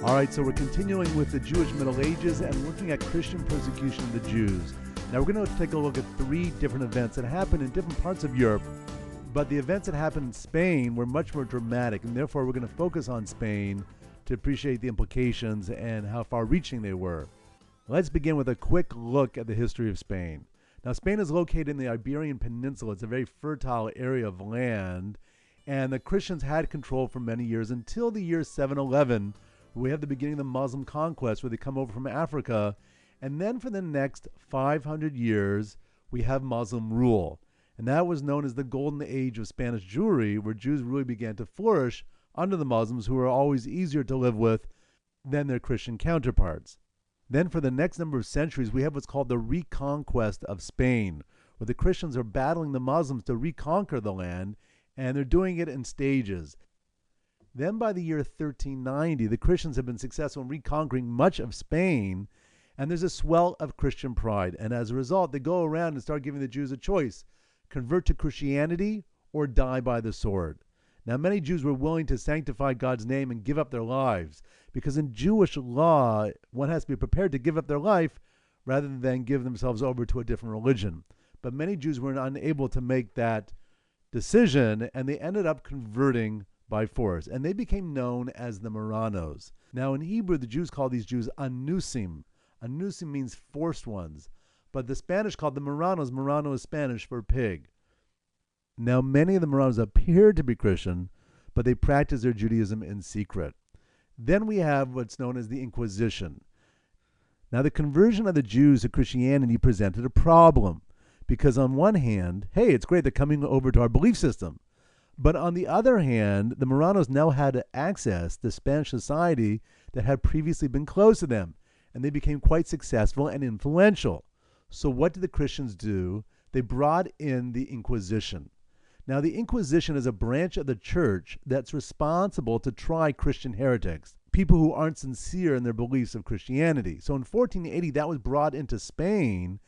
All right, so we're continuing with the Jewish Middle Ages and looking at Christian persecution of the Jews. Now we're going to take a look at three different events that happened in different parts of Europe, but the events that happened in Spain were much more dramatic, and therefore we're going to focus on Spain to appreciate the implications and how far-reaching they were. Let's begin with a quick look at the history of Spain. Now, Spain is located in the Iberian Peninsula. It's a very fertile area of land, and the Christians had control for many years until the year 711. We have the beginning of the Muslim conquest where they come over from Africa, and then for the next 500 years, we have Muslim rule. And that was known as the Golden Age of Spanish Jewry, where Jews really began to flourish under the Muslims, who were always easier to live with than their Christian counterparts. Then for the next number of centuries, we have what's called the Reconquest of Spain, where the Christians are battling the Muslims to reconquer the land, and they're doing it in stages. Then by the year 1390, the Christians have been successful in reconquering much of Spain, and there's a swell of Christian pride. And as a result, they go around and start giving the Jews a choice: convert to Christianity or die by the sword. Now, many Jews were willing to sanctify God's name and give up their lives, because in Jewish law, one has to be prepared to give up their life rather than give themselves over to a different religion. But many Jews were unable to make that decision, and they ended up converting by force, and they became known as the Marranos. Now in Hebrew, the Jews call these Jews Anusim. Anusim means forced ones, but the Spanish called them Marranos. Marrano is Spanish for pig. Now many of the Marranos appeared to be Christian, but they practiced their Judaism in secret. Then we have what's known as the Inquisition. Now the conversion of the Jews to Christianity presented a problem, because on one hand, hey, it's great, they're coming over to our belief system. But on the other hand, the Marranos now had access to Spanish society that had previously been closed to them, and they became quite successful and influential. So what did the Christians do? They brought in the Inquisition. Now, the Inquisition is a branch of the church that's responsible to try Christian heretics, people who aren't sincere in their beliefs of Christianity. So in 1480, that was brought into Spain,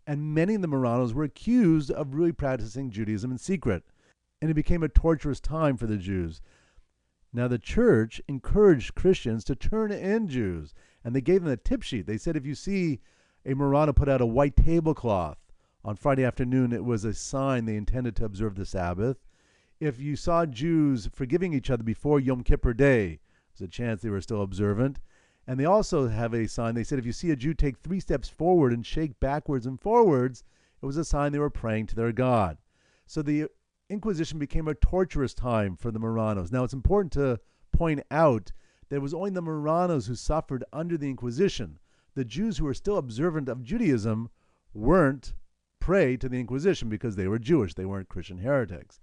and many of the Marranos were accused of really practicing Judaism in secret. And it became a torturous time for the Jews. Now the church encouraged Christians to turn in Jews, and they gave them a tip sheet. They said if you see a Marrano put out a white tablecloth on Friday afternoon, it was a sign they intended to observe the Sabbath. If you saw Jews forgiving each other before Yom Kippur Day, there's a chance they were still observant. And they also have a sign. They said if you see a Jew take 3 steps forward and shake backwards and forwards, it was a sign they were praying to their God. So the Inquisition became a torturous time for the Marranos. Now, it's important to point out that it was only the Marranos who suffered under the Inquisition. The Jews who were still observant of Judaism weren't prey to the Inquisition because they were Jewish. They weren't Christian heretics.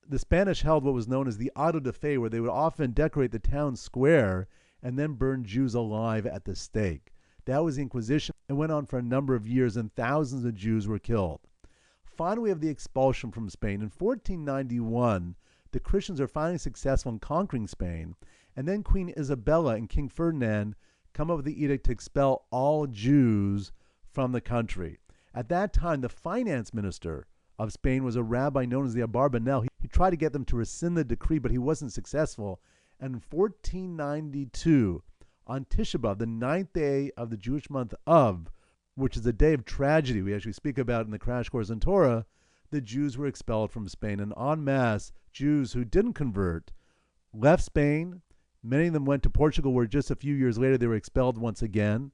The Spanish held what was known as the auto de fe, where they would often decorate the town square and then burn Jews alive at the stake. That was the Inquisition. It went on for a number of years, and thousands of Jews were killed. Finally, we have the expulsion from Spain. In 1491, the Christians are finally successful in conquering Spain, and then Queen Isabella and King Ferdinand come up with the edict to expel all Jews from the country. At that time, the finance minister of Spain was a rabbi known as the Abarbanel. He tried to get them to rescind the decree, but he wasn't successful. And in 1492, on Tisha B'Av, the 9th day of the Jewish month Av, which is a day of tragedy we actually speak about in the Crash Course in Torah, the Jews were expelled from Spain. And en masse, Jews who didn't convert left Spain. Many of them went to Portugal, where just a few years later they were expelled once again.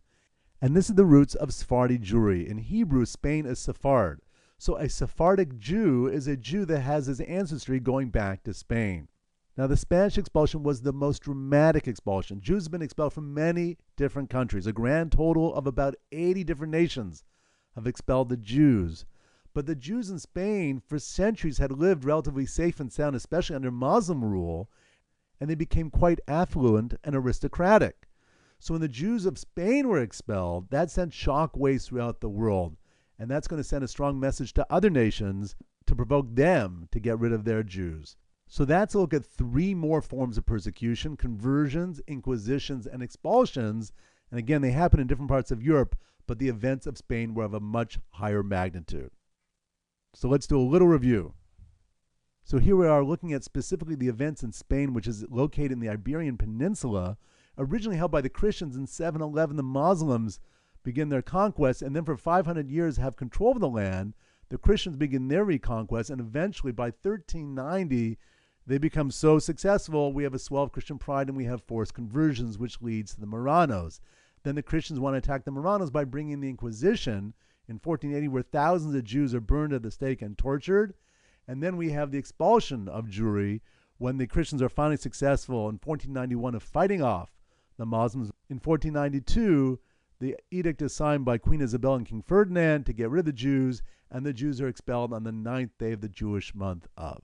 And this is the roots of Sephardi Jewry. In Hebrew, Spain is Sephard. So a Sephardic Jew is a Jew that has his ancestry going back to Spain. Now, the Spanish expulsion was the most dramatic expulsion. Jews have been expelled from many different countries. A grand total of about 80 different nations have expelled the Jews. But the Jews in Spain for centuries had lived relatively safe and sound, especially under Muslim rule, and they became quite affluent and aristocratic. So when the Jews of Spain were expelled, that sent shock waves throughout the world. And that's going to send a strong message to other nations to provoke them to get rid of their Jews. So that's a look at 3 more forms of persecution: conversions, inquisitions, and expulsions. And again, they happen in different parts of Europe, but the events of Spain were of a much higher magnitude. So let's do a little review. So here we are looking at specifically the events in Spain, which is located in the Iberian Peninsula, originally held by the Christians. In 711, the Muslims begin their conquest, and then for 500 years have control of the land. The Christians begin their reconquest, and eventually by 1390, they become so successful, we have a swell of Christian pride, and we have forced conversions, which leads to the Marranos. Then the Christians want to attack the Marranos by bringing the Inquisition in 1480, where thousands of Jews are burned at the stake and tortured. And then we have the expulsion of Jewry, when the Christians are finally successful in 1491 of fighting off the Muslims. In 1492, the edict is signed by Queen Isabel and King Ferdinand to get rid of the Jews, and the Jews are expelled on the 9th day of the Jewish month of